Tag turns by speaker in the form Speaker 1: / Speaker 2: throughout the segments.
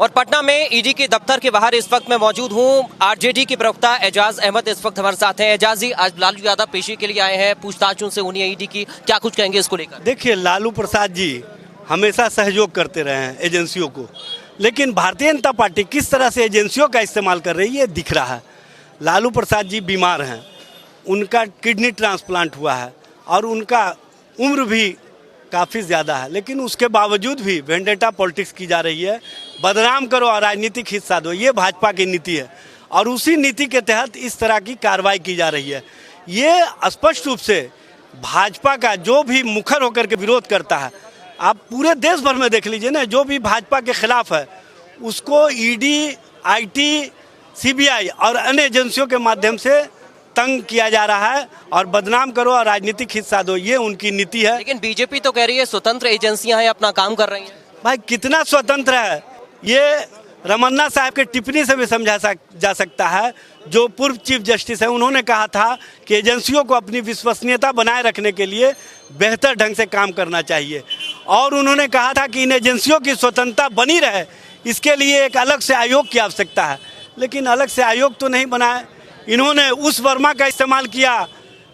Speaker 1: और पटना में ईडी के दफ्तर के बाहर इस वक्त मैं मौजूद हूं। आरजेडी के प्रवक्ता एजाज अहमद इस वक्त हमारे साथ हैं। एजाज जी, आज लालू यादव पेशी के लिए आए हैं, पूछताछ उनसे होनी है ईडी की, क्या कुछ कहेंगे इसको लेकर?
Speaker 2: देखिए, लालू प्रसाद जी हमेशा सहयोग करते रहे हैं एजेंसियों को, लेकिन भारतीय जनता पार्टी किस तरह से एजेंसियों का इस्तेमाल कर रही है दिख रहा है। लालू प्रसाद जी बीमार हैं, उनका किडनी ट्रांसप्लांट हुआ है और उनका उम्र भी काफ़ी ज़्यादा है, लेकिन उसके बावजूद भी वेंडेटा पॉलिटिक्स की जा रही है। बदनाम करो और राजनीतिक हिस्सा दो, ये भाजपा की नीति है और उसी नीति के तहत इस तरह की कार्रवाई की जा रही है। ये स्पष्ट रूप से भाजपा का जो भी मुखर होकर के विरोध करता है, आप पूरे देश भर में देख लीजिए ना, जो भी भाजपा के खिलाफ है उसको ईडी, आईटी, सीबीआई और अन्य एजेंसियों के माध्यम से तंग किया जा रहा है और बदनाम करो और राजनीतिक हिस्सा दो, ये उनकी नीति है।
Speaker 1: लेकिन बीजेपी तो कह रही है स्वतंत्र एजेंसियां हैं, अपना काम कर रही हैं।
Speaker 2: भाई कितना स्वतंत्र है ये रमन्ना साहब के टिप्पणी से भी समझा जा सकता है। जो पूर्व चीफ जस्टिस है, उन्होंने कहा था कि एजेंसियों को अपनी विश्वसनीयता बनाए रखने के लिए बेहतर ढंग से काम करना चाहिए और उन्होंने कहा था कि इन एजेंसियों की स्वतंत्रता बनी रहे, इसके लिए एक अलग से आयोग की आवश्यकता है। लेकिन अलग से आयोग तो नहीं बनाए, इन्होंने उस वर्मा का इस्तेमाल किया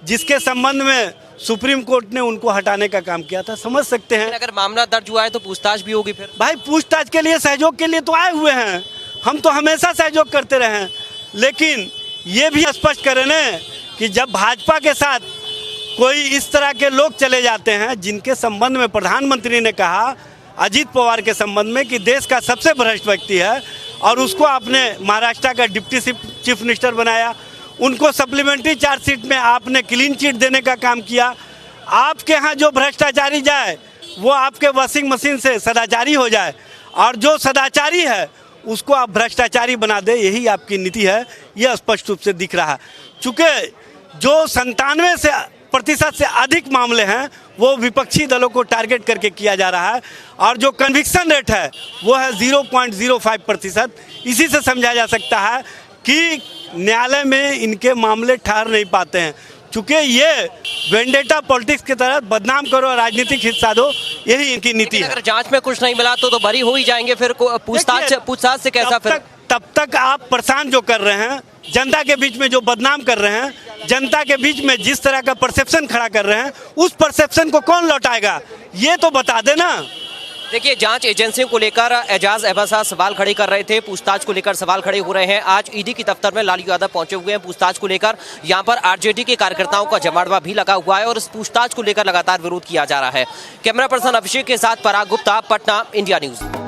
Speaker 2: जिसके संबंध में सुप्रीम कोर्ट ने उनको हटाने का काम किया था। समझ सकते हैं।
Speaker 1: अगर मामला दर्ज हुआ है तो पूछताछ भी होगी फिर? भाई
Speaker 2: पूछताछ के लिए, सहयोग के लिए तो आए हुए हैं, हम तो हमेशा सहयोग करते रहे हैं। लेकिन ये भी स्पष्ट करें न कि जब भाजपा के साथ कोई इस तरह के लोग चले जाते हैं जिनके संबंध में प्रधानमंत्री ने कहा अजीत पवार के संबंध में कि देश का सबसे भ्रष्ट व्यक्ति है और उसको आपने महाराष्ट्र का डिप्टी चीफ मिनिस्टर बनाया, उनको सप्लीमेंट्री चार्जशीट में आपने क्लीन चिट देने का काम किया। आपके यहाँ जो भ्रष्टाचारी जाए वो आपके वॉशिंग मशीन से सदाचारी हो जाए और जो सदाचारी है उसको आप भ्रष्टाचारी बना दे, यही आपकी नीति है। यह स्पष्ट रूप से दिख रहा है। चूँकि जो 97% से अधिक मामले हैं वो विपक्षी दलों को टारगेट करके किया जा रहा है और जो कन्विक्शन रेट है वो है 0.05%। इसी से समझा जा सकता है कि न्यायालय में इनके मामले ठहर नहीं पाते हैं। चूँकि ये वेंडेटा पॉलिटिक्स के तहत बदनाम करो, राजनीतिक हिस्सा दो, यही इनकी नीति है।
Speaker 1: अगर जांच में कुछ नहीं मिला तो भरी हो ही जाएंगे फिर। पूछताछ से कैसा फिर?
Speaker 2: तब तक आप परेशान जो कर रहे हैं, जनता के बीच में जो बदनाम कर रहे हैं, जनता के बीच में जिस तरह का परसेप्शन खड़ा कर रहे हैं, उस परसेप्शन को कौन लौटाएगा ये तो बता देना।
Speaker 1: देखिए, जांच एजेंसियों को लेकर एजाज अहमद साहब सवाल खड़े कर रहे थे, पूछताछ को लेकर सवाल खड़े हो रहे हैं। आज ईडी की दफ्तर में लालू यादव पहुंचे हुए हैं पूछताछ को लेकर। यहां पर आरजेडी के कार्यकर्ताओं का जमावड़ा भी लगा हुआ है और इस पूछताछ को लेकर लगातार विरोध किया जा रहा है। कैमरा पर्सन अभिषेक के साथ पराग गुप्ता, पटना, इंडिया न्यूज।